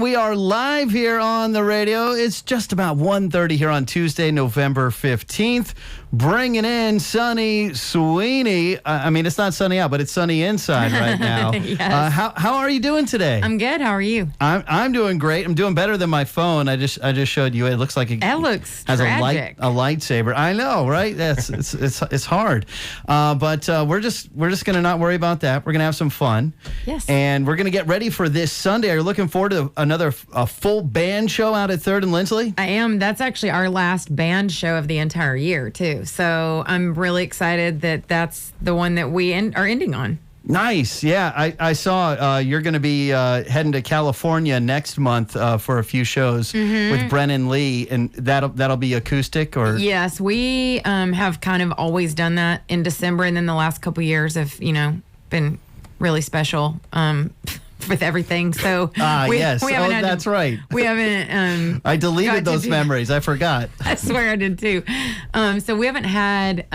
we are live here on the radio. It's just about 1:30 here on Tuesday, November 15th. Bringing in sunny Sweeney. I mean, it's not sunny out, but it's sunny inside right now. Yes. How are you doing today? I'm good. How are you? I'm doing great. I'm doing better than my phone. I just showed you. It looks like it looks has tragic. a lightsaber. I know, right? It's hard. But we're just gonna not worry about that. We're gonna have some fun. Yes. And we're gonna get ready for this Sunday. Are you looking forward to another full band show out at 3rd and Lindsley? I am. That's actually our last band show of the entire year, too. So I'm really excited that that's the one that we are ending on. Nice. Yeah, I saw you're going to be heading to California next month for a few shows with Brennan Lee, and that'll be acoustic, or? Yes, we have kind of always done that in December, and then the last couple years have, been really special with everything. So yes. That's right. We haven't. I deleted those memories. I forgot. I swear I did too. So we haven't had.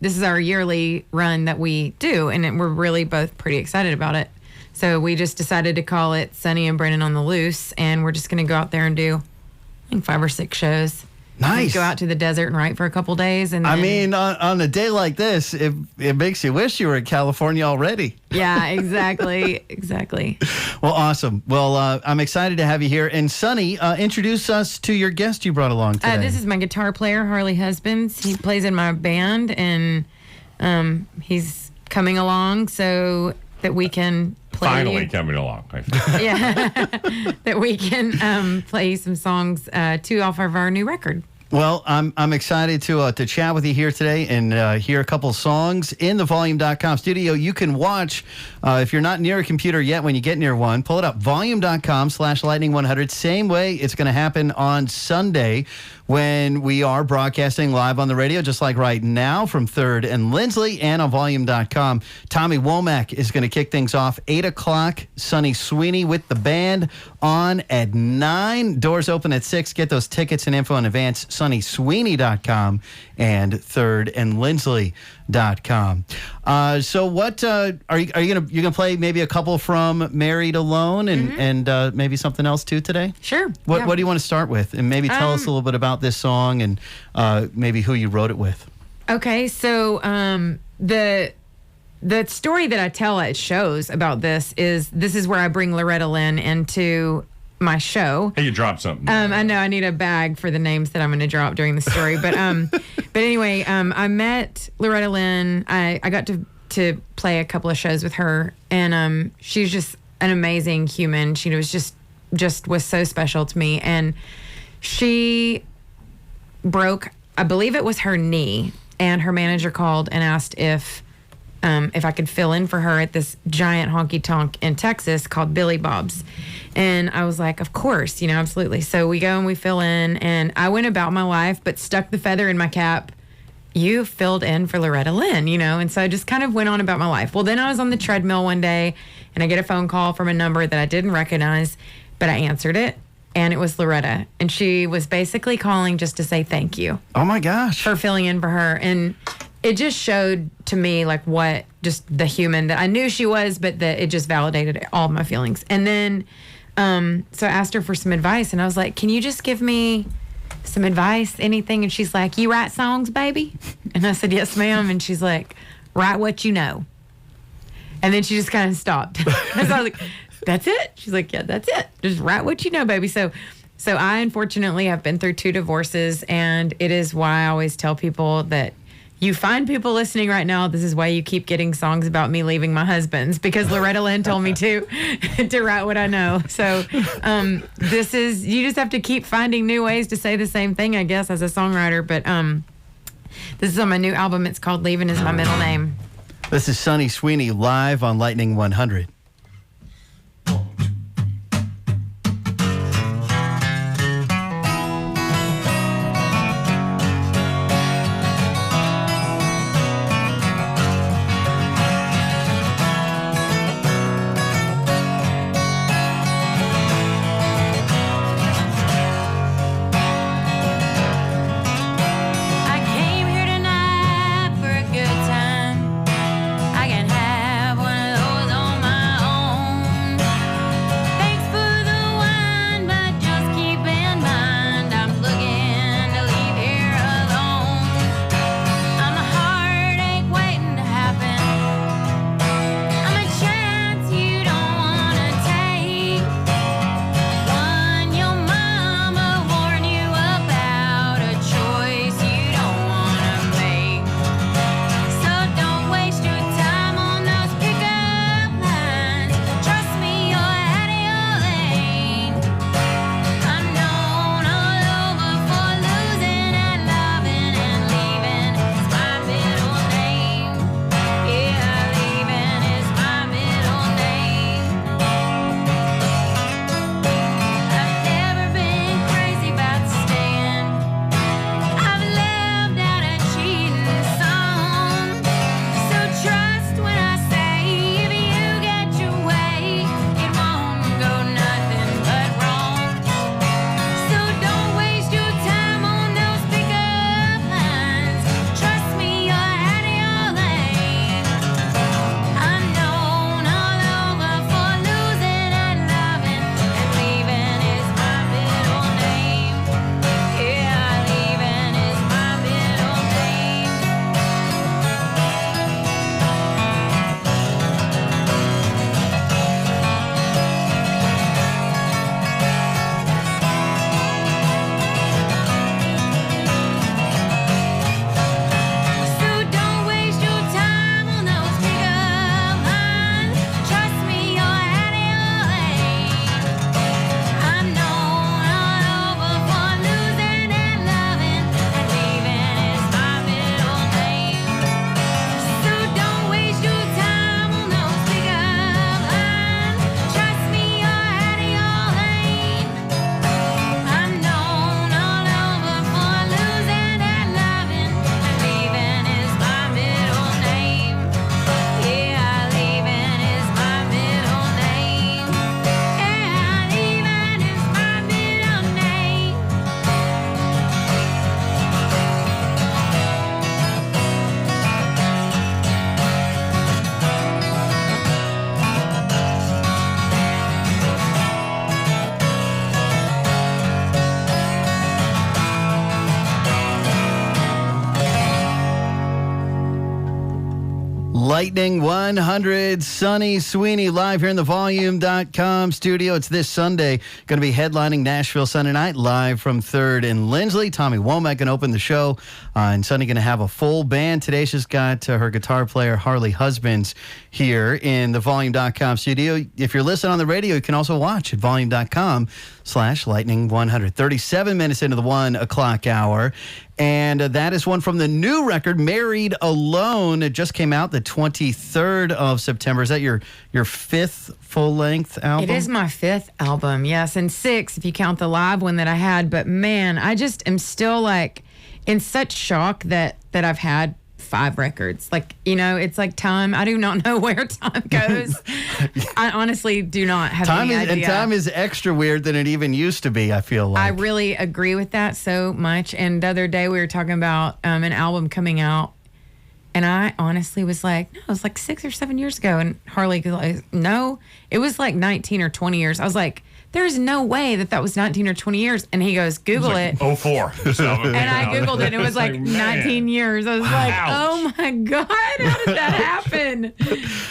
This is our yearly run that we do, and we're really both pretty excited about it. So we just decided to call it Sunny and Brennan on the Loose, and we're just going to go out there and do, I think, 5 or 6 shows. Nice. Go out to the desert and write for a couple days, and I mean, on a day like this, it makes you wish you were in California already. Yeah, exactly. Well, awesome. Well, I'm excited to have you here. And Sonny, introduce us to your guest you brought along today. This is my guitar player, Harley Husbands. He plays in my band, and he's coming along so that we can play. Finally coming along. Yeah, that we can play some songs too off of our new record. Well, I'm excited to chat with you here today and hear a couple songs in the Volume.com studio. You can watch, if you're not near a computer yet, when you get near one, pull it up, Volume.com/Lightning100. Same way it's going to happen on Sunday when we are broadcasting live on the radio, just like right now from 3rd and Lindsley, and on Volume.com. Tommy Womack is going to kick things off 8 o'clock. Sunny Sweeney with the band on at 9. Doors open at 6. Get those tickets and info in advance, SunnySweeney.com and 3rdandlindsley.com. So what are you gonna play? Maybe a couple from Married Alone and maybe something else too today? Sure. What do you want to start with? And maybe tell us a little bit about this song and maybe who you wrote it with. Okay, so the story that I tell at shows about this is where I bring Loretta Lynn into my show. Hey, you dropped something. I know I need a bag for the names that I'm going to drop during the story, but anyway, I met Loretta Lynn. I got to play a couple of shows with her, and she's just an amazing human. She was just was so special to me, and she broke, I believe it was her knee, and her manager called and asked if I could fill in for her at this giant honky tonk in Texas called Billy Bob's. And I was like, of course, absolutely. So we go and we fill in, and I went about my life, but stuck the feather in my cap. You filled in for Loretta Lynn, and so I just kind of went on about my life. Well, then I was on the treadmill one day, and I get a phone call from a number that I didn't recognize, but I answered it, and it was Loretta. And she was basically calling just to say thank you. Oh, my gosh. For filling in for her. And it just showed to me like what just the human that I knew she was, but that it just validated all of my feelings. And then, so I asked her for some advice, and I was like, can you just give me some advice, anything? And she's like, you write songs, baby? And I said, yes, ma'am. And she's like, write what you know. And then she just kind of stopped. So I was like, that's it? She's like, yeah, that's it. Just write what you know, baby. So I unfortunately have been through 2 divorces, and it is why I always tell people that you find people listening right now, this is why you keep getting songs about me leaving my husband's, because Loretta Lynn told me to write what I know. So you just have to keep finding new ways to say the same thing, I guess, as a songwriter. But this is on my new album. It's called Leaving Is My Middle Name. This is Sunny Sweeney live on Lightning 100. I can have one of those on my Lightning 100, Sunny Sweeney live here in the volume.com studio. It's this Sunday. Going to be headlining Nashville Sunday night live from 3rd and Lindsley. Tommy Womack going to open the show. And Sunny going to have a full band. Today she's got her guitar player, Harley Husbands, here in the volume.com studio. If you're listening on the radio, you can also watch at volume.com/lightning100. 37 minutes into the 1 o'clock hour. And that is one from the new record, Married Alone. It just came out the 23rd of September. Is that your fifth full-length album? It is my fifth album, yes, and sixth if you count the live one that I had. But man, I just am still like in such shock that I've had 5 records. Like, you know, it's like time. I do not know where time goes. I honestly do not have any idea. And time is extra weird than it even used to be, I feel like. I really agree with that so much. And the other day we were talking about an album coming out, and I honestly was like, no, it was like 6 or 7 years ago. And Harley was like, no, it was like 19 or 20 years. I was like, there's no way that was 19 or 20 years. And he goes, Google it. 04. And I Googled it, and it was like 19 years. I was like, oh my God, how did that happen?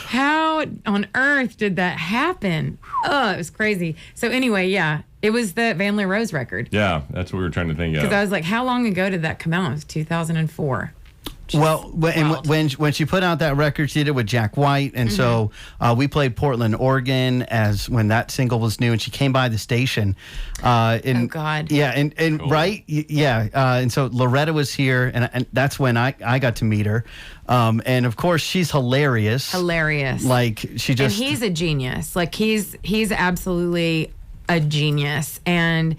How on earth did that happen? Oh, it was crazy. So anyway, yeah, it was the Van Lee Rose record. Yeah, that's what we were trying to think of. Because I was like, how long ago did that come out? It was 2004. Well, when she put out that record, she did it with Jack White, and so we played Portland, Oregon, as when that single was new, and she came by the station. Oh God! Yeah, and cool. Right, yeah, and so Loretta was here, and that's when I got to meet her, and of course she's hilarious. Hilarious, like she just. And he's a genius. Like he's absolutely a genius, and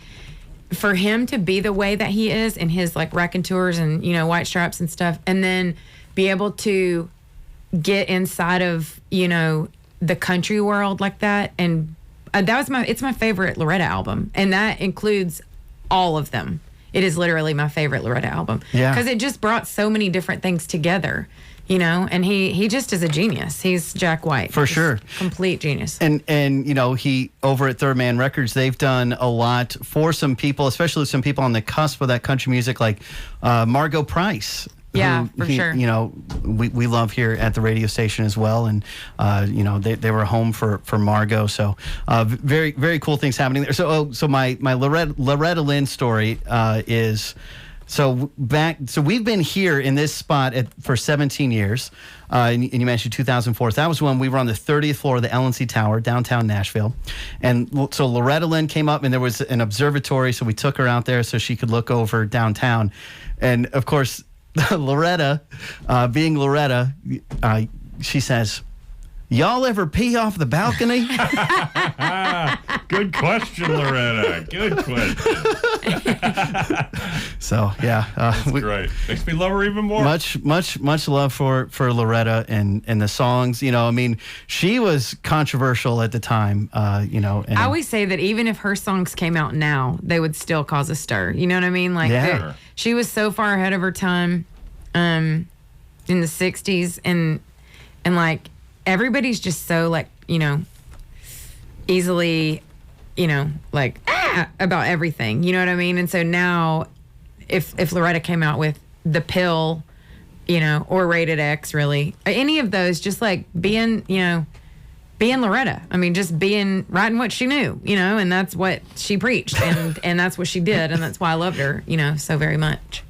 for him to be the way that he is in his like raconteurs and, you know, White Stripes and stuff, and then be able to get inside of, you know, the country world like that. And it's my favorite Loretta album. And that includes all of them. It is literally my favorite Loretta album. Yeah. Because it just brought so many different things together, you know, and he just is a genius. He's Jack White. For sure. Complete genius. And you know, he over at Third Man Records, they've done a lot for some people, especially some people on the cusp of that country music, like Margot Price. Yeah, for sure. You know, we love here at the radio station as well, and you know, they were home for Margot. So very, very cool things happening there. So my Loretta Lynn story is. So we've been here in this spot for 17 years, and you mentioned 2004. That was when we were on the 30th floor of the LNC Tower, downtown Nashville. And so Loretta Lynn came up, and there was an observatory, so we took her out there so she could look over downtown. And, of course, Loretta, being Loretta, she says, y'all ever pee off the balcony? Good question, Loretta. Good question. So, yeah. That's great. Makes me love her even more. Much love for Loretta and the songs. You know, I mean, she was controversial at the time, you know. And I always say that even if her songs came out now, they would still cause a stir. You know what I mean? Like, yeah. She was so far ahead of her time in the 60s. And like, everybody's just so, like, you know, easily, you know, like, about everything. You know what I mean? And so now, if Loretta came out with The Pill, you know, or Rated X, really, any of those, just like being Loretta. I mean, just writing what she knew, you know, and that's what she preached, and that's what she did, and that's why I loved her, you know, so very much.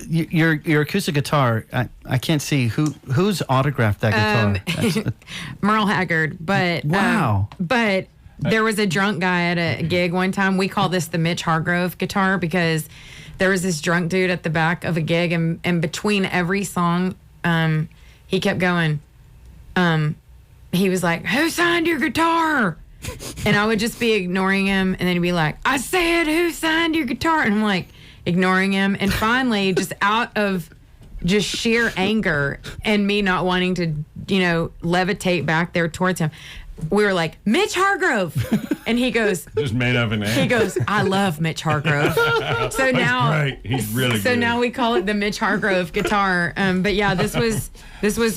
Your acoustic guitar, I can't see who's autographed that guitar. Merle Haggard, but wow. But there was a drunk guy at a gig one time. We call this the Mitch Hargrove guitar because there was this drunk dude at the back of a gig, and between every song, he kept going. He was like, "Who signed your guitar?" And I would just be ignoring him, and then he'd be like, "I said, who signed your guitar?" And I'm like, ignoring him, and finally, just out of just sheer anger and me not wanting to, you know, levitate back there towards him, we were like, "Mitch Hargrove," and he goes, just made up an name. He goes, "I love Mitch Hargrove." So now, right. He's really good. So now we call it the Mitch Hargrove guitar. But yeah, this was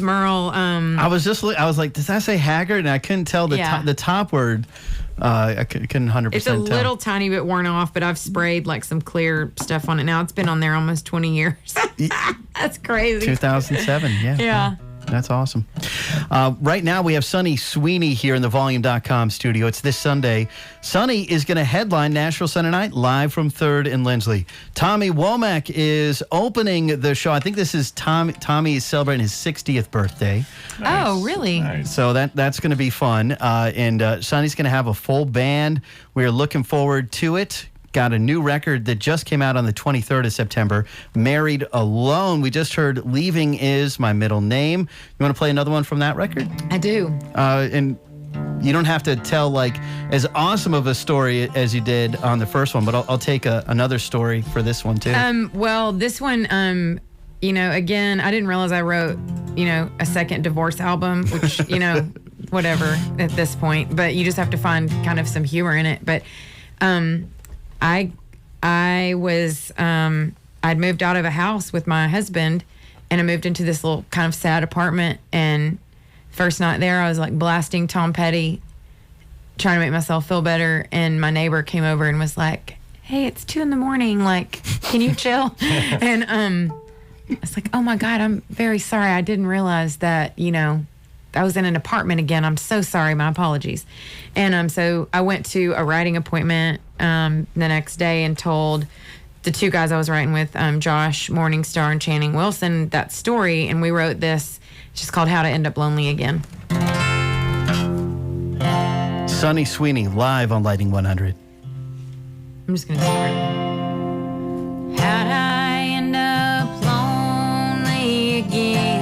Merle. I was like, does that say Haggard? And I couldn't tell the top word. I couldn't 100% tell. It's a little tiny bit worn off, but I've sprayed like some clear stuff on it now. It's been on there almost 20 years. That's crazy. 2007, yeah. Yeah. That's awesome. Right now, we have Sonny Sweeney here in the Volume.com studio. It's this Sunday. Sonny is going to headline Nashville Sunday Night live from 3rd and Lindsley. Tommy Womack is opening the show. I think this is Tommy is celebrating his 60th birthday. Nice. Oh, really? Nice. So that's going to be fun. And Sonny's going to have a full band. We're looking forward to it. Got a new record that just came out on the 23rd of September, Married Alone. We just heard Leaving Is My Middle Name. You want to play another one from that record? I do. And you don't have to tell like as awesome of a story as you did on the first one, but I'll take another story for this one too. Well, this one, again, I didn't realize I wrote, a second divorce album, which, whatever at this point, but you just have to find kind of some humor in it. But I was, I'd moved out of a house with my husband, and I moved into this little kind of sad apartment. And first night there, I was like blasting Tom Petty, trying to make myself feel better. And my neighbor came over and was like, "Hey, it's 2 a.m. Like, can you chill?" And I was like, "Oh my God, I'm very sorry. I didn't realize that, I was in an apartment again. I'm so sorry. My apologies." And so I went to a writing appointment the next day and told the two guys I was writing with, Josh Morningstar and Channing Wilson, that story. And we wrote this. It's just called How to End Up Lonely Again. Sonny Sweeney live on Lighting 100. I'm just going to start. How'd I end up lonely again?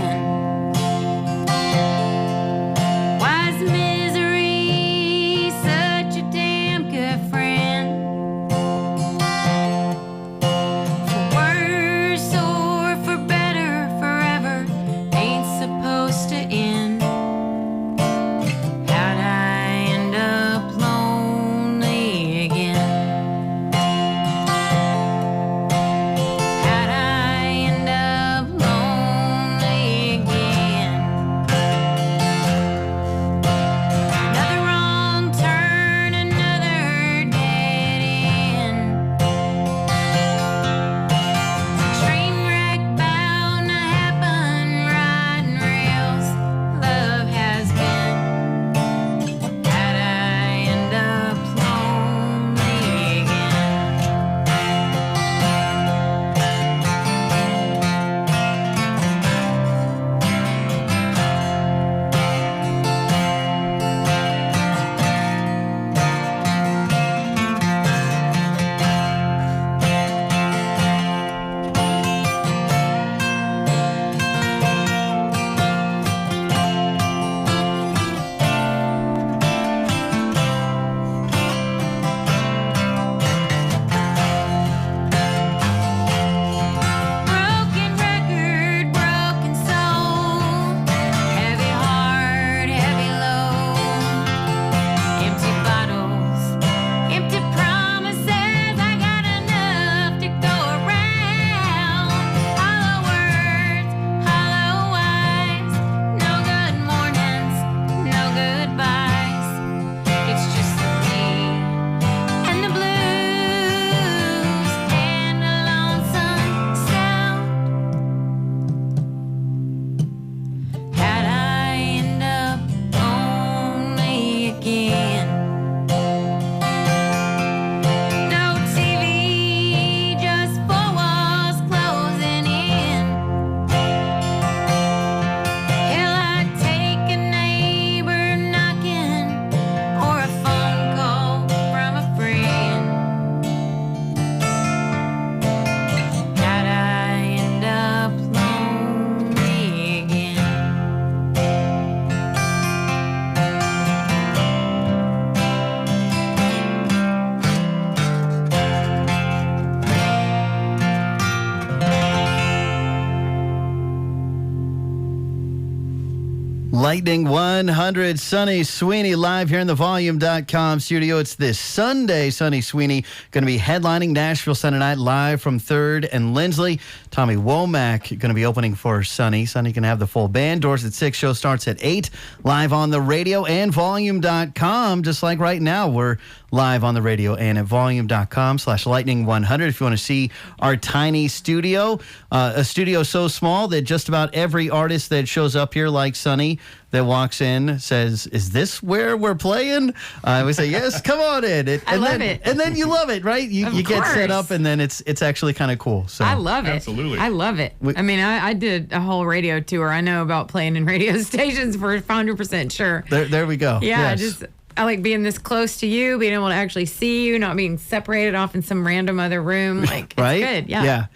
Lightning 100, Sunny Sweeney live here in the Volume.com studio. It's this Sunday. Sunny Sweeney going to be headlining Nashville Sunday night live from 3rd and Lindsley. Tommy Womack going to be opening for Sunny. Sunny can have the full band. Doors at 6, show starts at 8. Live on the radio and Volume.com. Just like right now, we're live on the radio and at Volume.com/Lightning100 if you want to see our tiny studio. A studio so small that just about every artist that shows up here, like Sunny, that walks in says, "Is this where we're playing?" We say, "Yes, come on in." I love it. And then you love it, right? You get set up, and then it's actually kind of cool. So I love it. Absolutely. I love it. I did a whole radio tour. I know about playing in radio stations for 100% sure. There we go. Yeah, Yes. I like being this close to you, being able to actually see you, not being separated off in some random other room. Like, it's right? good. Yeah.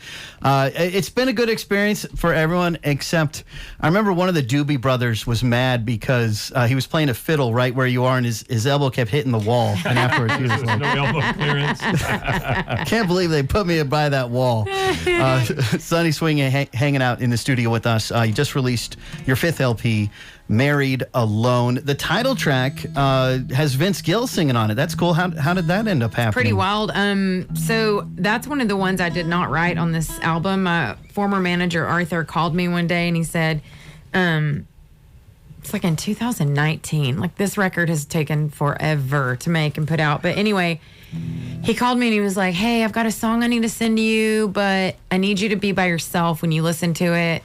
It's been a good experience for everyone, except I remember one of the Doobie Brothers was mad because he was playing a fiddle right where you are, and his elbow kept hitting the wall. And afterwards, he was There's like, no elbow clearance. "Can't believe they put me by that wall." Sunny Swing hanging out in the studio with us. You just released your 5th LP, Married Alone. The title track has Vince Gill singing on it. That's cool. How did that end up happening? Pretty wild. So that's one of the ones I did not write on this album. My former manager, Arthur, called me one day and he said, it's like in 2019, like this record has taken forever to make and put out. But anyway, he called me and he was like, "Hey, I've got a song I need to send to you, but I need you to be by yourself when you listen to it."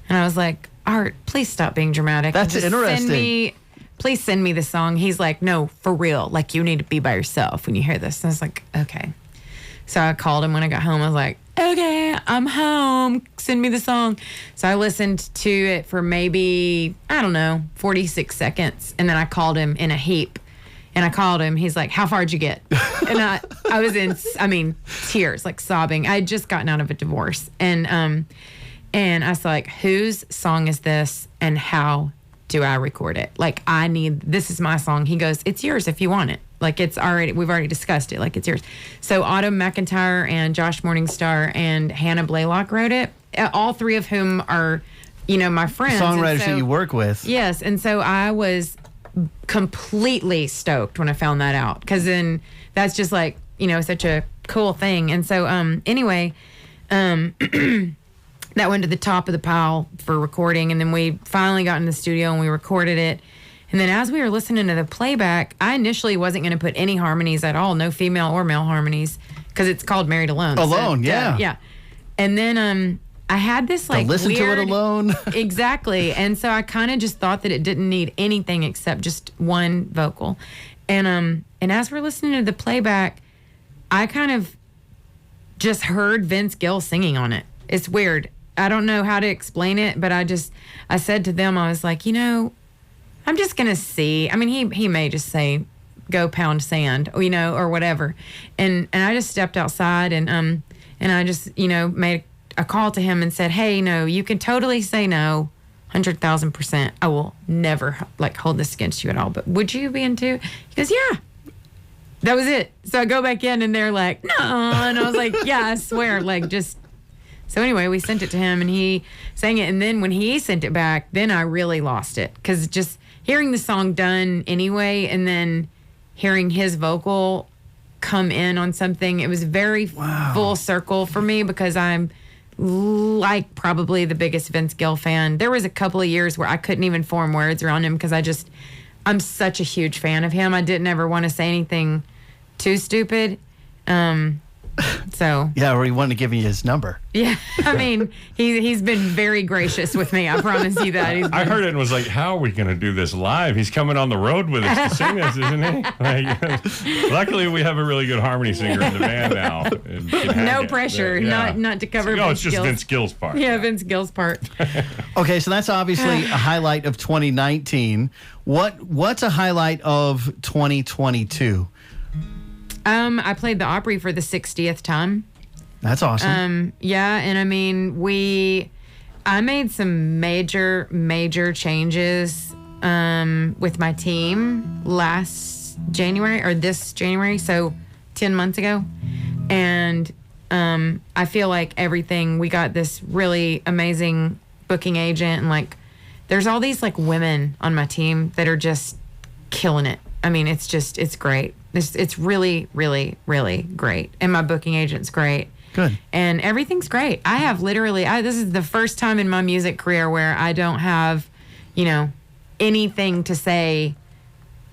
And I was like, "Art, please stop being dramatic. That's interesting. Please send me the song." He's like, "No, for real. Like, you need to be by yourself when you hear this." And I was like, "Okay." So I called him when I got home. I was like, "Okay, I'm home. Send me the song." So I listened to it for maybe, 46 seconds. And then I called him in a heap. And I called him. He's like, "How far'd you get?" And I was in, tears, like sobbing. I had just gotten out of a divorce. And I was like, "Whose song is this and how do I record it? Like, this is my song." He goes, "It's yours if you want it. Like, we've already discussed it. Like, it's yours." So Autumn McIntyre and Josh Morningstar and Hannah Blaylock wrote it. All 3 of whom are, my friends. Songwriters that you work with. Yes. And so I was completely stoked when I found that out. Because then that's just like, such a cool thing. And so anyway, that went to the top of the pile for recording. And then we finally got in the studio and we recorded it. And then as we were listening to the playback, I initially wasn't going to put any harmonies at all, no female or male harmonies, because it's called Married Alone. Alone, yeah. Yeah. And then I had this like listen to it alone. Exactly. And so I kind of just thought that it didn't need anything except just one vocal. And as we're listening to the playback, I kind of just heard Vince Gill singing on it. It's weird. I don't know how to explain it, but I said to them, I was like, I'm just going to see. I mean, he may just say, "Go pound sand," or whatever. And I just stepped outside and I just, made a call to him and said, "Hey, no, you can totally say no, 100,000%. I will never hold this against you at all. But would you be into?" He goes, "Yeah." That was it. So I go back in and they're like, "No." And I was like, "Yeah, I swear." So anyway, we sent it to him and he sang it. And then when he sent it back, then I really lost it. Because just hearing the song done anyway and then hearing his vocal come in on something, it was very full circle for me because I'm like probably the biggest Vince Gill fan. There was a couple of years where I couldn't even form words around him because I'm such a huge fan of him. I didn't ever want to say anything too stupid. So yeah, or he wanted to give me his number. Yeah, I mean, he's been very gracious with me. I promise you that. I heard it and was like, "How are we going to do this live? He's coming on the road with us to sing this, isn't he?" Luckily, we have a really good harmony singer in the band now. No pressure, not to cover. No, it's just Vince Gill's part. Yeah, Vince Gill's part. Okay, so that's obviously a highlight of 2019. What's a highlight of 2022? I played the Opry for the 60th time. That's awesome. Yeah, and I mean, I made some major changes with my team last January or this January, so 10 months ago. And I feel like we got this really amazing booking agent and there's all these like women on my team that are just killing it. I mean, it's great. It's really, really, really great. And my booking agent's great. Good. And everything's great. I have literally, this is the first time in my music career where I don't have, anything to say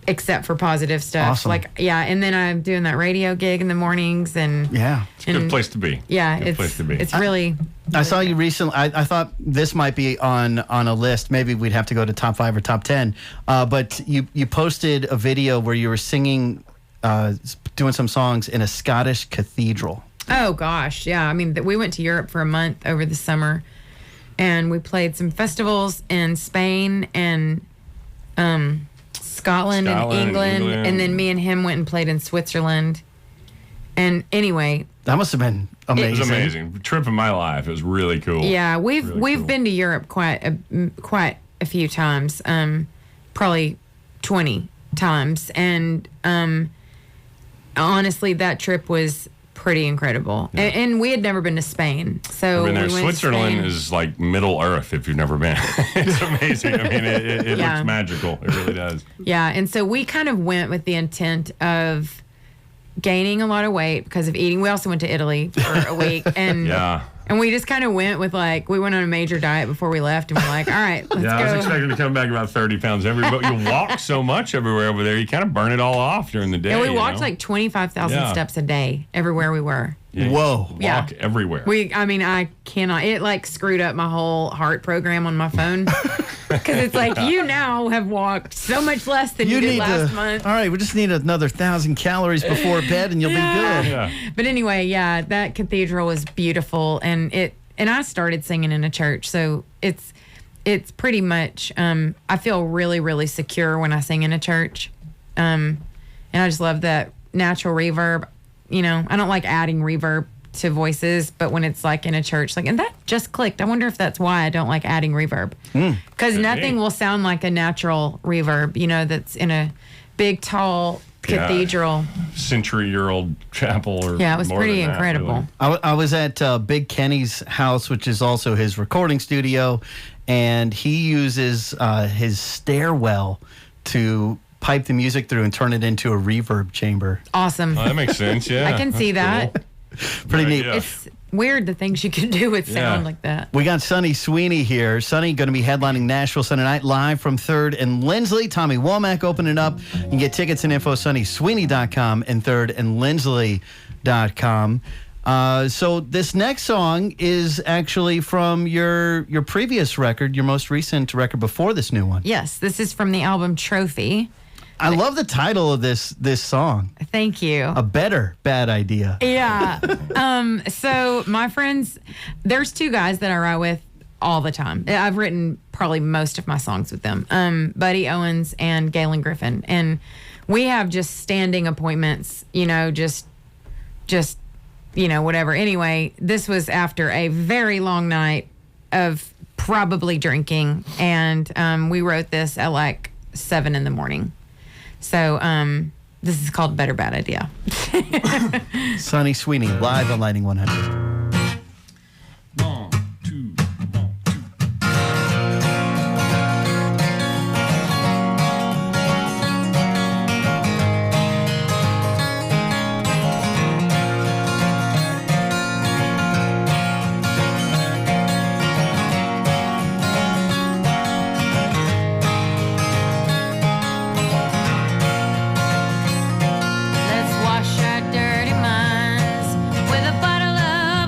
except for positive stuff. Awesome. And then I'm doing that radio gig in the mornings and It's a good place to be. Yeah, good place to be. It's really I saw you recently. I thought this might be on a list. Maybe we'd have to go to top 5 or top 10. But you posted a video where you were singing, doing some songs in a Scottish cathedral. Oh gosh, yeah. I mean, we went to Europe for a month over the summer, and we played some festivals in Spain and Scotland and England, and then me and him went and played in Switzerland. And anyway, That must have been amazing. It was amazing. Trip of my life. It was really cool. Yeah, we've Really cool. been to Europe quite a few times, probably 20 times, and honestly, that trip was pretty incredible. Yeah. And we had never been to Spain, so I've been there. we went Switzerland to Spain. is like Middle Earth if you've never been. It's amazing. I mean, it Yeah. looks magical. It really does. Yeah, and so we kind of went with the intent of gaining a lot of weight because of eating. We also went to Italy for a week, and Yeah. and we just kind of went with we went on a major diet before we left, and we're like, all right, let's Yeah, I was go. expecting to come back about 30 pounds but you walk so much everywhere over there, you kind of burn it all off during the day. And we you walked know? like 25,000 Yeah. steps a day everywhere we were. Yeah, Whoa. Walk Yeah. everywhere. I cannot. It screwed up my whole heart program on my phone because it's you now have walked so much less than you did last month. All right, we just need another 1,000 calories before bed, and you'll be good. Yeah. But anyway, yeah, that cathedral was beautiful, and I started singing in a church, so it's pretty much. I feel really, really secure when I sing in a church, and I just love that natural reverb. I don't like adding reverb to voices, but when it's in a church, and that just clicked. I wonder if that's why I don't like adding reverb, because nothing will sound like a natural reverb. That's in a big, tall cathedral. Century-year-old chapel. Or Yeah, it was more pretty than that, incredible. really. I was at Big Kenny's house, which is also his recording studio, and he uses his stairwell to pipe the music through and turn it into a reverb chamber. Awesome. Oh, that makes sense. Yeah, I can see that's that. cool. Pretty Right, neat. yeah. It's weird the things you can do with sound Yeah. like that. We got Sonny Sweeney here. Sonny going to be headlining Nashville Sunday night live from 3rd and Lindsley. Tommy Womack opening up. You can get tickets and info SonnySweeney.com and 3rd and Lindsley.com. So this next song is actually from your previous record, your most recent record before this new one. Yes, this is from the album Trophy. I love the title of this song. Thank you. A better bad idea. Yeah. So my friends, there's two guys that I write with all the time. I've written probably most of my songs with them. Buddy Owens and Galen Griffin. And we have just standing appointments, just whatever. Anyway, this was after a very long night of probably drinking. And we wrote this at 7 a.m. So this is called Better Bad Idea. Sonny Sweeney, live on Lightning 100. 1, 2, 1, 2. Let's wash our dirty minds with a bottle of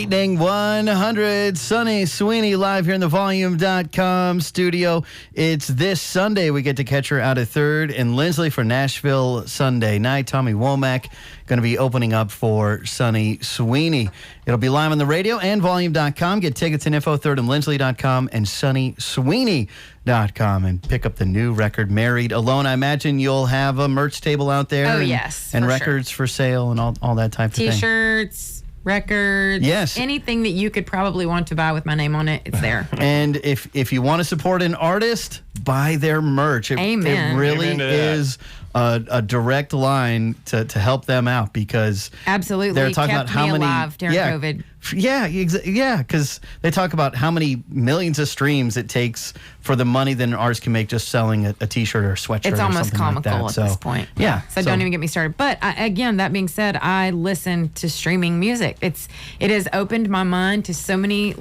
Lightning 100, Sunny Sweeney live here in the volume.com studio. It's this Sunday. We get to catch her out at 3rd in Lindsley for Nashville Sunday night. Tommy Womack going to be opening up for Sunny Sweeney. It'll be live on the radio and volume.com. Get tickets and info, 3rdandlindsley.com and sunnysweeney.com, and pick up the new record, Married Alone. I imagine you'll have a merch table out there. Oh, yes. And records for sale and all that type of thing. T-shirts, records. Yes. Anything that you could probably want to buy with my name on it, it's there. And if you want to support an artist, buy their merch. Amen. It really Amen to that. is a direct line to help them out, because Absolutely. they're talking kept about how me many alive during COVID. Yeah, because they talk about how many millions of streams it takes for the money that an artist can make just selling a T-shirt or a sweatshirt. It's or almost something comical like that. at this point. Yeah. So don't even get me started. But again, that being said, I listen to streaming music. It has opened my mind to so many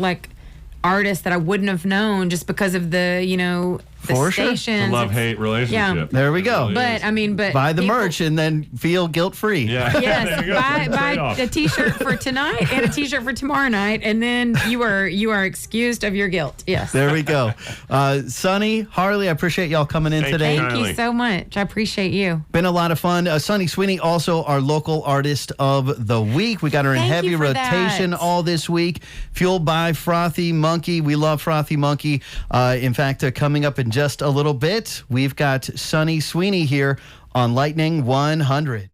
artists that I wouldn't have known just because of the For sure. stations. The love-hate relationship. Yeah. There we go. It really But is. I mean, buy the people- merch and then feel guilt-free. Yeah. There Yes, you go. buy Trade-off. a T-shirt for tonight and a T-shirt for tomorrow night, and then you are excused of your guilt. Yes. There we go. Sonny, Harley, I appreciate y'all coming in Thank today. you. Thank you Kindly. so much. I appreciate you. Been a lot of fun. Sonny Sweeney, also our local artist of the week. We got her in Thank heavy you for rotation that. all this week, fueled by Frothy Monkey. We love Frothy Monkey. In fact, coming up in just a little bit, we've got Sonny Sweeney here on Lightning 100.